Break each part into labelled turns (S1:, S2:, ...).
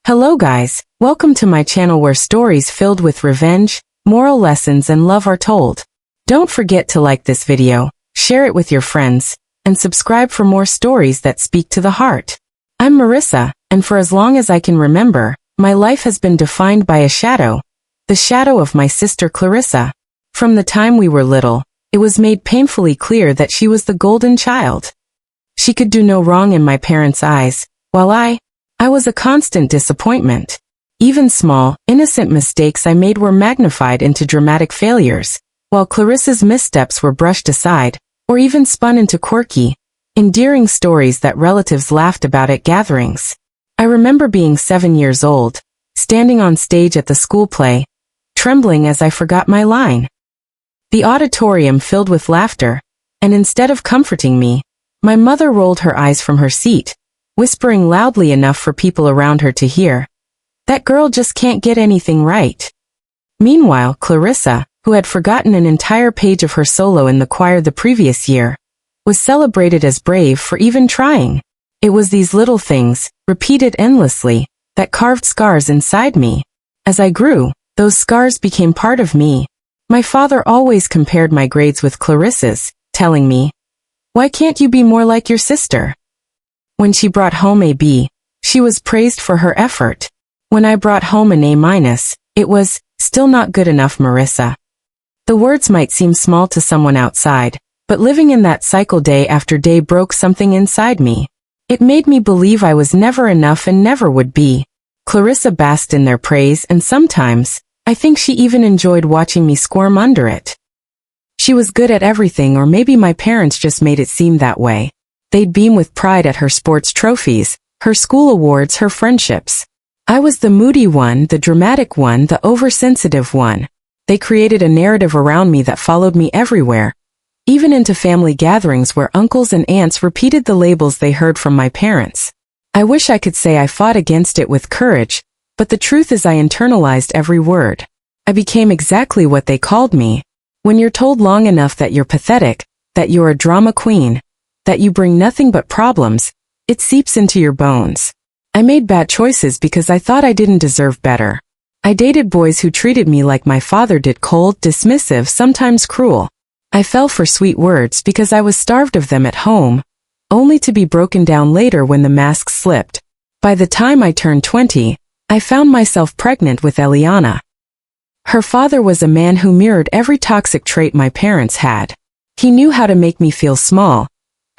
S1: Hello guys, welcome to my channel where stories filled with revenge, moral lessons and love are told. Don't forget to like this video, share it with your friends, and subscribe for more stories that speak to the heart. I'm Marissa, and for as long as I can remember, my life has been defined by a shadow. The shadow of my sister Clarissa. From the time we were little, it was made painfully clear that she was the golden child. She could do no wrong in my parents' eyes, while I was a constant disappointment. Even small, innocent mistakes I made were magnified into dramatic failures, while Clarissa's missteps were brushed aside, or even spun into quirky, endearing stories that relatives laughed about at gatherings. I remember being 7 years old, standing on stage at the school play, trembling as I forgot my line. The auditorium filled with laughter, and instead of comforting me, my mother rolled her eyes from her seat, whispering loudly enough for people around her to hear. That girl just can't get anything right. Meanwhile, Clarissa, who had forgotten an entire page of her solo in the choir the previous year, was celebrated as brave for even trying. It was these little things, repeated endlessly, that carved scars inside me. As I grew, those scars became part of me. My father always compared my grades with Clarissa's, telling me, "Why can't you be more like your sister?" When she brought home a B, she was praised for her effort. When I brought home an A-, it was, "Still not good enough, Marissa." The words might seem small to someone outside, but living in that cycle day after day broke something inside me. It made me believe I was never enough and never would be. Clarissa basked in their praise, and sometimes, I think she even enjoyed watching me squirm under it. She was good at everything, or maybe my parents just made it seem that way. They'd beam with pride at her sports trophies, her school awards, her friendships. I was the moody one, the dramatic one, the oversensitive one. They created a narrative around me that followed me everywhere, even into family gatherings where uncles and aunts repeated the labels they heard from my parents. I wish I could say I fought against it with courage, but the truth is I internalized every word. I became exactly what they called me. When you're told long enough that you're pathetic, that you're a drama queen, that you bring nothing but problems, it seeps into your bones. I made bad choices because I thought I didn't deserve better. I dated boys who treated me like my father did, cold, dismissive, sometimes cruel. I fell for sweet words because I was starved of them at home, only to be broken down later when the mask slipped. By the time I turned 20, I found myself pregnant with Eliana. Her father was a man who mirrored every toxic trait my parents had. He knew how to make me feel small,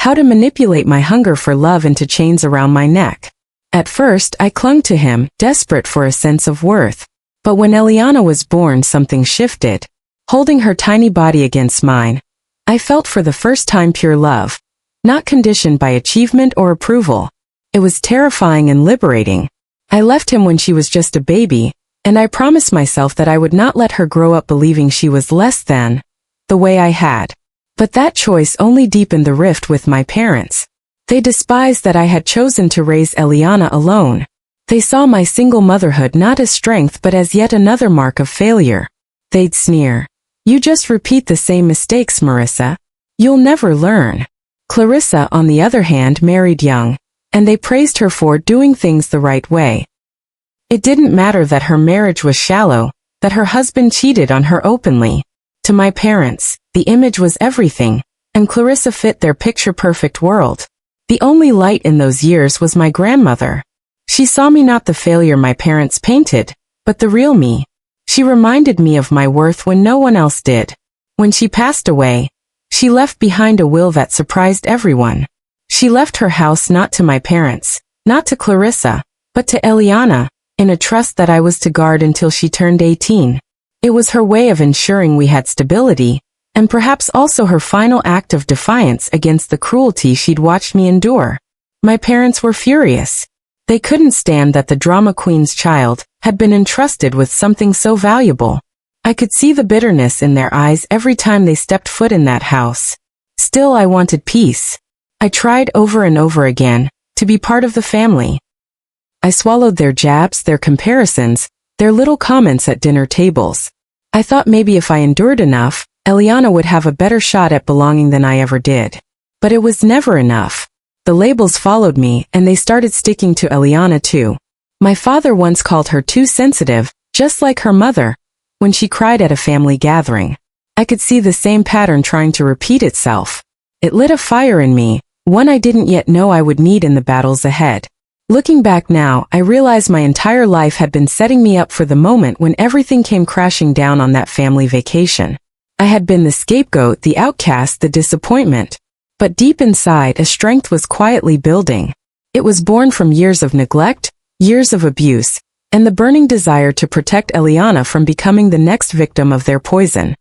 S1: how to manipulate my hunger for love into chains around my neck. At first, I clung to him, desperate for a sense of worth. But when Eliana was born, something shifted. Holding her tiny body against mine, I felt for the first time pure love, not conditioned by achievement or approval. It was terrifying and liberating. I left him when she was just a baby, and I promised myself that I would not let her grow up believing she was less than the way I had. But that choice only deepened the rift with my parents. They despised that I had chosen to raise Eliana alone. They saw my single motherhood not as strength but as yet another mark of failure. They'd sneer, "You just repeat the same mistakes, Marissa. You'll never learn." Clarissa, on the other hand, married young, and they praised her for doing things the right way. It didn't matter that her marriage was shallow, that her husband cheated on her openly. To my parents, the image was everything, and Clarissa fit their picture-perfect world. The only light in those years was my grandmother. She saw me not the failure my parents painted, but the real me. She reminded me of my worth when no one else did. When she passed away, she left behind a will that surprised everyone. She left her house not to my parents, not to Clarissa, but to Eliana, in a trust that I was to guard until she turned 18. It was her way of ensuring we had stability, and perhaps also her final act of defiance against the cruelty she'd watched me endure. My parents were furious. They couldn't stand that the drama queen's child had been entrusted with something so valuable. I could see the bitterness in their eyes every time they stepped foot in that house. Still, I wanted peace. I tried over and over again to be part of the family. I swallowed their jabs, their comparisons, their little comments at dinner tables. I thought maybe if I endured enough, Eliana would have a better shot at belonging than I ever did. But it was never enough. The labels followed me, and they started sticking to Eliana too. My father once called her too sensitive, just like her mother, when she cried at a family gathering. I could see the same pattern trying to repeat itself. It lit a fire in me, one I didn't yet know I would need in the battles ahead. Looking back now, I realized my entire life had been setting me up for the moment when everything came crashing down on that family vacation. I had been the scapegoat, the outcast, the disappointment. But deep inside, a strength was quietly building. It was born from years of neglect, years of abuse, and the burning desire to protect Eliana from becoming the next victim of their poison.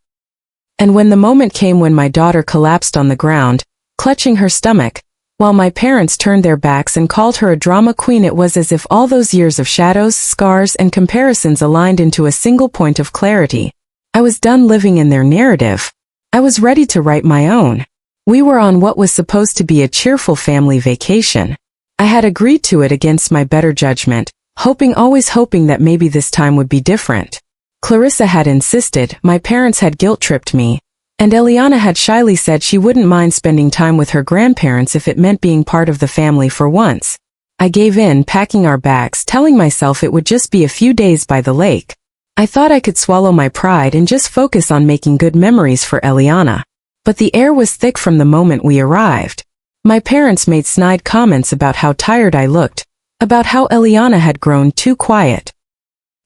S1: And when the moment came when my daughter collapsed on the ground, clutching her stomach, while my parents turned their backs and called her a drama queen, it was as if all those years of shadows, scars, and comparisons aligned into a single point of clarity. I was done living in their narrative. I was ready to write my own. We were on what was supposed to be a cheerful family vacation. I had agreed to it against my better judgment, always hoping that maybe this time would be different. Clarissa had insisted, my parents had guilt-tripped me, and Eliana had shyly said she wouldn't mind spending time with her grandparents if it meant being part of the family for once. I gave in, packing our bags, telling myself it would just be a few days by the lake. I thought I could swallow my pride and just focus on making good memories for Eliana. But the air was thick from the moment we arrived. My parents made snide comments about how tired I looked, about how Eliana had grown too quiet.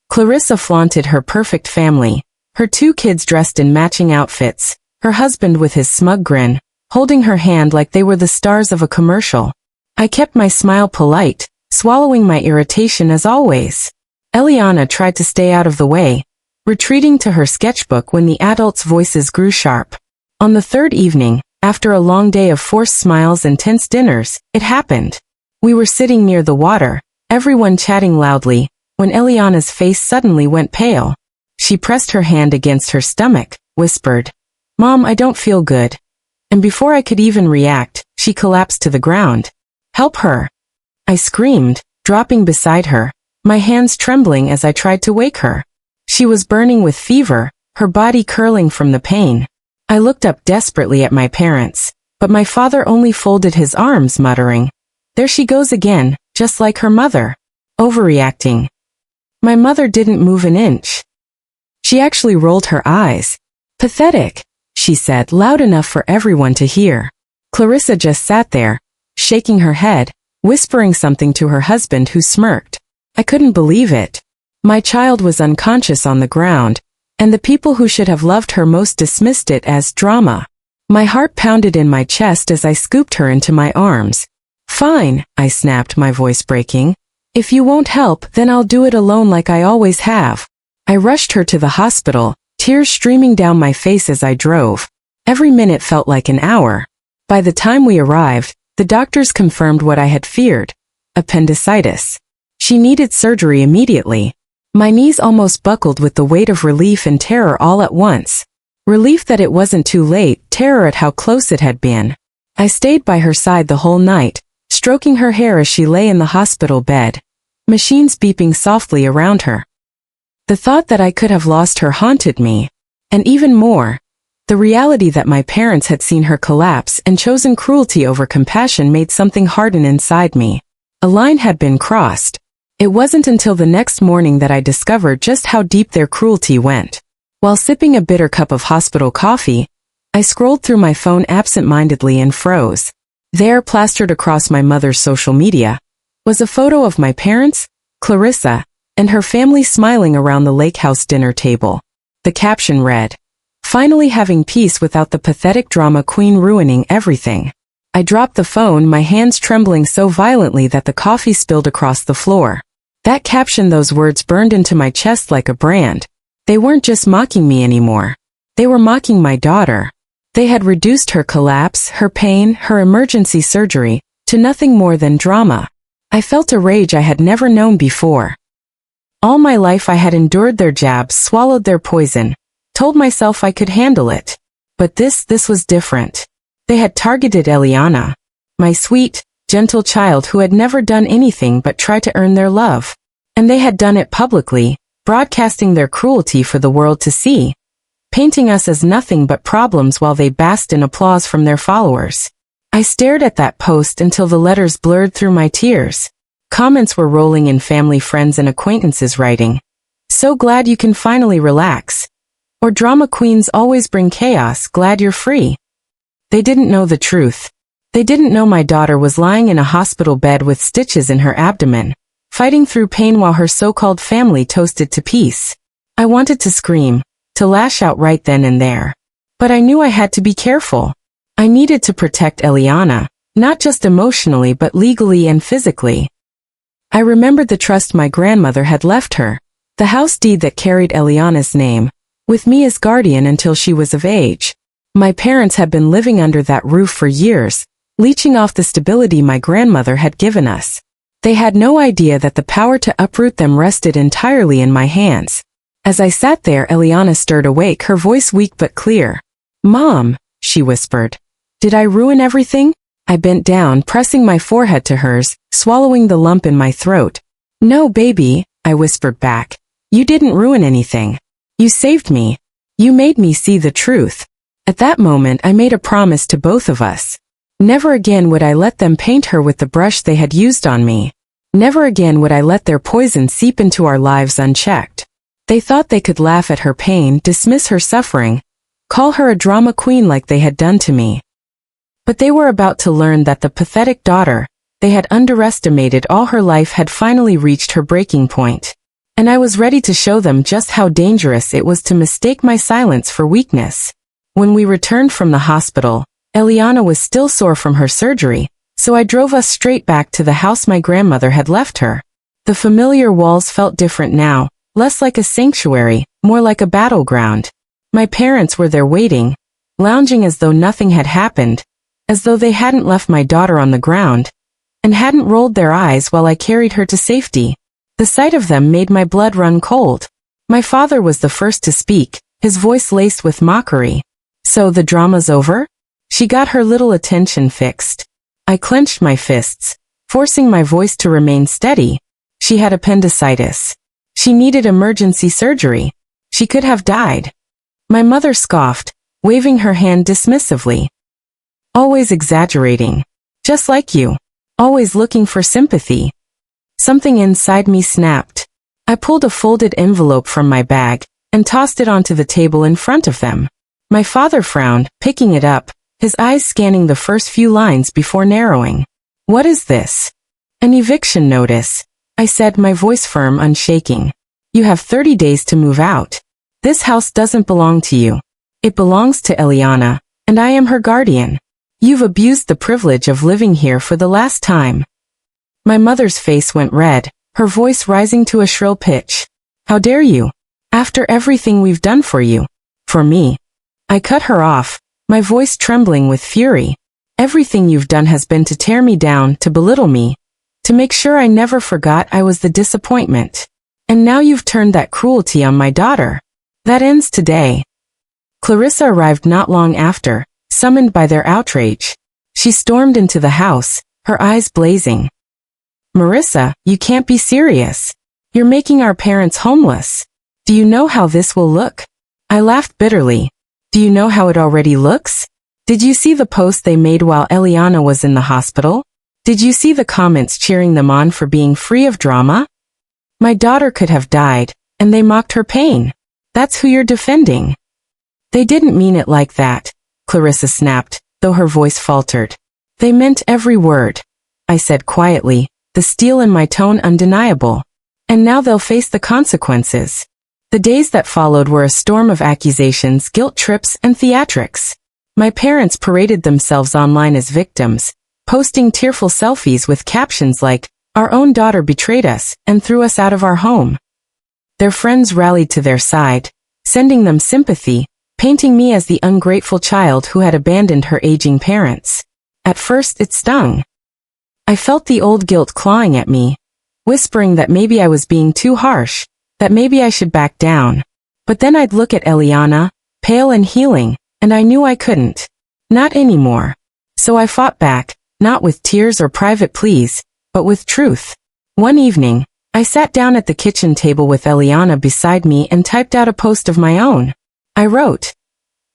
S1: Clarissa flaunted her perfect family, her 2 kids dressed in matching outfits, her husband with his smug grin, holding her hand like they were the stars of a commercial. I kept my smile polite, swallowing my irritation as always. Eliana tried to stay out of the way, retreating to her sketchbook when the adults' voices grew sharp. On the 3rd evening, after a long day of forced smiles and tense dinners, it happened. We were sitting near the water, everyone chatting loudly, when Eliana's face suddenly went pale. She pressed her hand against her stomach, whispered, "Mom, I don't feel good." And before I could even react, she collapsed to the ground. "Help her!" I screamed, dropping beside her, my hands trembling as I tried to wake her. She was burning with fever, her body curling from the pain. I looked up desperately at my parents, but my father only folded his arms, muttering, "There she goes again, just like her mother. Overreacting." My mother didn't move an inch. She actually rolled her eyes. "Pathetic," she said, loud enough for everyone to hear. Clarissa just sat there, shaking her head, whispering something to her husband who smirked. I couldn't believe it. My child was unconscious on the ground, and the people who should have loved her most dismissed it as drama. My heart pounded in my chest as I scooped her into my arms. "Fine," I snapped, my voice breaking. "If you won't help, then I'll do it alone like I always have." I rushed her to the hospital, tears streaming down my face as I drove. Every minute felt like an hour. By the time we arrived, the doctors confirmed what I had feared: appendicitis. She needed surgery immediately. My knees almost buckled with the weight of relief and terror all at once. Relief that it wasn't too late, terror at how close it had been. I stayed by her side the whole night, stroking her hair as she lay in the hospital bed, machines beeping softly around her. The thought that I could have lost her haunted me. And even more, the reality that my parents had seen her collapse and chosen cruelty over compassion made something harden inside me. A line had been crossed. It wasn't until the next morning that I discovered just how deep their cruelty went. While sipping a bitter cup of hospital coffee, I scrolled through my phone absent-mindedly and froze. There, plastered across my mother's social media, was a photo of my parents, Clarissa, and her family smiling around the lake house dinner table. The caption read, "Finally having peace without the pathetic drama queen ruining everything." I dropped the phone, my hands trembling so violently that the coffee spilled across the floor. That caption, those words burned into my chest like a brand. They weren't just mocking me anymore. They were mocking my daughter. They had reduced her collapse, her pain, her emergency surgery, to nothing more than drama. I felt a rage I had never known before. All my life I had endured their jabs, swallowed their poison, told myself I could handle it. But this was different. They had targeted Eliana, my sweet, gentle child who had never done anything but try to earn their love. And they had done it publicly, broadcasting their cruelty for the world to see, painting us as nothing but problems while they basked in applause from their followers. I stared at that post until the letters blurred through my tears. Comments were rolling in, family, friends, and acquaintances writing, "So glad you can finally relax." Or, "Drama queens always bring chaos, glad you're free." They didn't know the truth. They didn't know my daughter was lying in a hospital bed with stitches in her abdomen, fighting through pain while her so-called family toasted to peace. I wanted to scream, to lash out right then and there. But I knew I had to be careful. I needed to protect Eliana, not just emotionally but legally and physically. I remembered the trust my grandmother had left her, the house deed that carried Eliana's name, with me as guardian until she was of age. My parents had been living under that roof for years, leeching off the stability my grandmother had given us. They had no idea that the power to uproot them rested entirely in my hands. As I sat there, Eliana stirred awake, her voice weak but clear. "Mom," she whispered. "Did I ruin everything?" I bent down, pressing my forehead to hers, swallowing the lump in my throat. "No, baby," I whispered back. "You didn't ruin anything. You saved me. You made me see the truth." At that moment I made a promise to both of us. Never again would I let them paint her with the brush they had used on me. Never again would I let their poison seep into our lives unchecked. They thought they could laugh at her pain, dismiss her suffering, call her a drama queen like they had done to me. But they were about to learn that the pathetic daughter they had underestimated all her life had finally reached her breaking point. And I was ready to show them just how dangerous it was to mistake my silence for weakness. When we returned from the hospital, Eliana was still sore from her surgery, so I drove us straight back to the house my grandmother had left her. The familiar walls felt different now, less like a sanctuary, more like a battleground. My parents were there waiting, lounging as though nothing had happened, as though they hadn't left my daughter on the ground, and hadn't rolled their eyes while I carried her to safety. The sight of them made my blood run cold. My father was the first to speak, his voice laced with mockery. "So the drama's over?" She got her little attention fixed. I clenched my fists, forcing my voice to remain steady. She had appendicitis. She needed emergency surgery. She could have died. My mother scoffed, waving her hand dismissively. "Always exaggerating. Just like you. Always looking for sympathy." Something inside me snapped. I pulled a folded envelope from my bag and tossed it onto the table in front of them. My father frowned, picking it up, his eyes scanning the first few lines before narrowing. "What is this?" "An eviction notice," I said, my voice firm, unshaking. "You have 30 days to move out. This house doesn't belong to you. It belongs to Eliana, and I am her guardian. You've abused the privilege of living here for the last time." My mother's face went red, her voice rising to a shrill pitch. "How dare you? After everything we've done for you. For me." I cut her off, my voice trembling with fury. "Everything you've done has been to tear me down, to belittle me, to make sure I never forgot I was the disappointment. And now you've turned that cruelty on my daughter. That ends today." Clarissa arrived not long after, summoned by their outrage. She stormed into the house, her eyes blazing. "Marissa, you can't be serious. You're making our parents homeless. Do you know how this will look?" I laughed bitterly. "Do you know how it already looks? Did you see the post they made while Eliana was in the hospital? Did you see the comments cheering them on for being free of drama? My daughter could have died, and they mocked her pain. That's who you're defending." "They didn't mean it like that," Clarissa snapped, though her voice faltered. "They meant every word," I said quietly, the steel in my tone undeniable. "And now they'll face the consequences." The days that followed were a storm of accusations, guilt trips, and theatrics. My parents paraded themselves online as victims, posting tearful selfies with captions like, "Our own daughter betrayed us and threw us out of our home." Their friends rallied to their side, sending them sympathy, painting me as the ungrateful child who had abandoned her aging parents. At first it stung. I felt the old guilt clawing at me, whispering that maybe I was being too harsh, that maybe I should back down. But then I'd look at Eliana, pale and healing, and I knew I couldn't. Not anymore. So I fought back, not with tears or private pleas, but with truth. One evening, I sat down at the kitchen table with Eliana beside me and typed out a post of my own. I wrote,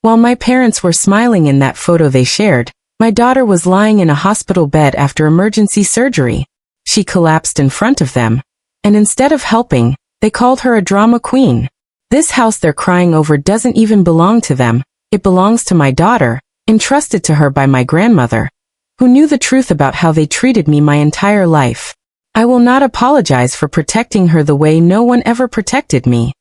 S1: "While my parents were smiling in that photo they shared, my daughter was lying in a hospital bed after emergency surgery. she collapsed in front of them, and instead of helping, they called her a drama queen. This house they're crying over doesn't even belong to them, it belongs to my daughter, entrusted to her by my grandmother, who knew the truth about how they treated me my entire life. I will not apologize for protecting her the way no one ever protected me.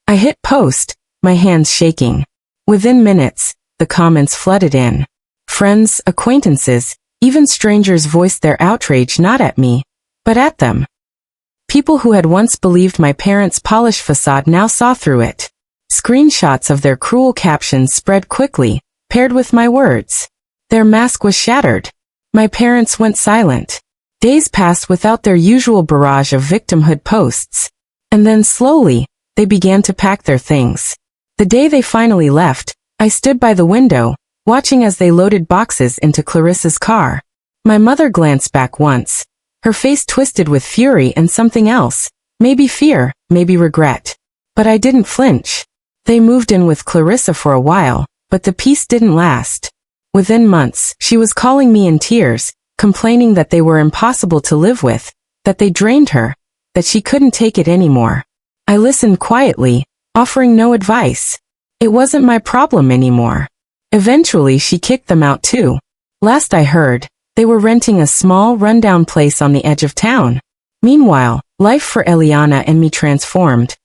S1: I hit post, my hands shaking. Within minutes, the comments flooded in. Friends, acquaintances, even strangers voiced their outrage not at me, but at them. People who had once believed my parents' polished facade now saw through it. Screenshots of their cruel captions spread quickly, paired with my words. Their mask was shattered. My parents went silent. Days passed without their usual barrage of victimhood posts. And then slowly, they began to pack their things. The day they finally left, I stood by the window, watching as they loaded boxes into Clarissa's car. My mother glanced back once, her face twisted with fury and something else, maybe fear, maybe regret. But I didn't flinch. They moved in with Clarissa for a while, but the peace didn't last. Within months, she was calling me in tears, complaining that they were impossible to live with, that they drained her, that she couldn't take it anymore. I listened quietly, offering no advice. It wasn't my problem anymore. Eventually she kicked them out too. Last I heard, they were renting a small, rundown place on the edge of town. Meanwhile, life for Eliana and me transformed.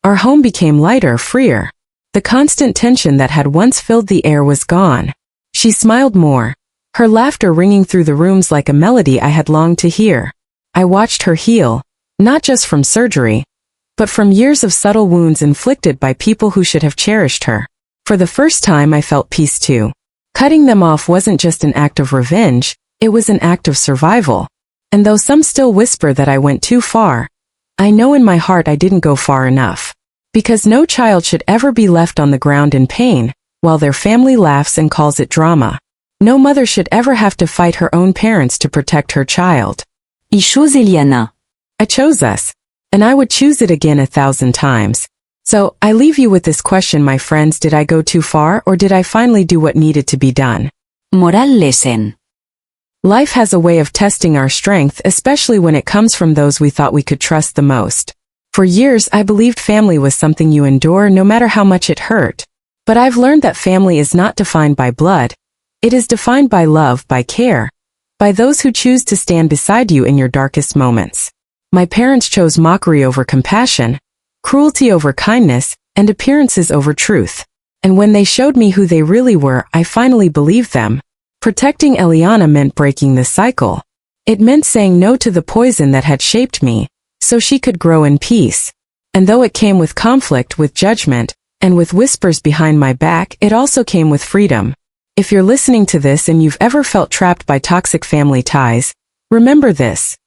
S1: Our home became lighter, freer. The constant tension that had once filled the air was gone. She smiled more, her laughter ringing through the rooms like a melody I had longed to hear. I watched her heal, not just from surgery, but from years of subtle wounds inflicted by people who should have cherished her. For the first time I felt peace too. Cutting them off wasn't just an act of revenge, it was an act of survival. And though some still whisper that I went too far, I know in my heart I didn't go far enough. Because no child should ever be left on the ground in pain, while their family laughs and calls it drama. No mother should ever have to fight her own parents to protect her child.
S2: I chose Eliana.
S1: I chose us, and I would choose it again 1,000 times. So, I leave you with this question, my friends: did I go too far, or did I finally do what needed to be done?
S2: Moral lesson.
S1: Life has a way of testing our strength, especially when it comes from those we thought we could trust the most. For years I believed family was something you endure no matter how much it hurt. But I've learned that family is not defined by blood. It is defined by love, by care, by those who choose to stand beside you in your darkest moments. My parents chose mockery over compassion, cruelty over kindness, and appearances over truth. And when they showed me who they really were, I finally believed them. Protecting Eliana meant breaking the cycle. It meant saying no to the poison that had shaped me, so she could grow in peace. And though it came with conflict, with judgment, and with whispers behind my back, it also came with freedom. If you're listening to this and you've ever felt trapped by toxic family ties, remember this.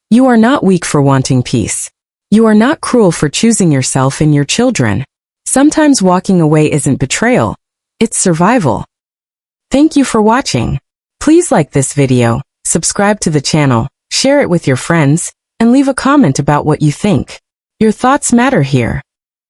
S1: You are not weak for wanting peace. You are not cruel for choosing yourself and your children. Sometimes walking away isn't betrayal, it's survival. Thank you for watching. Please like this video, subscribe to the channel, share it with your friends, and leave a comment about what you think. Your thoughts matter here.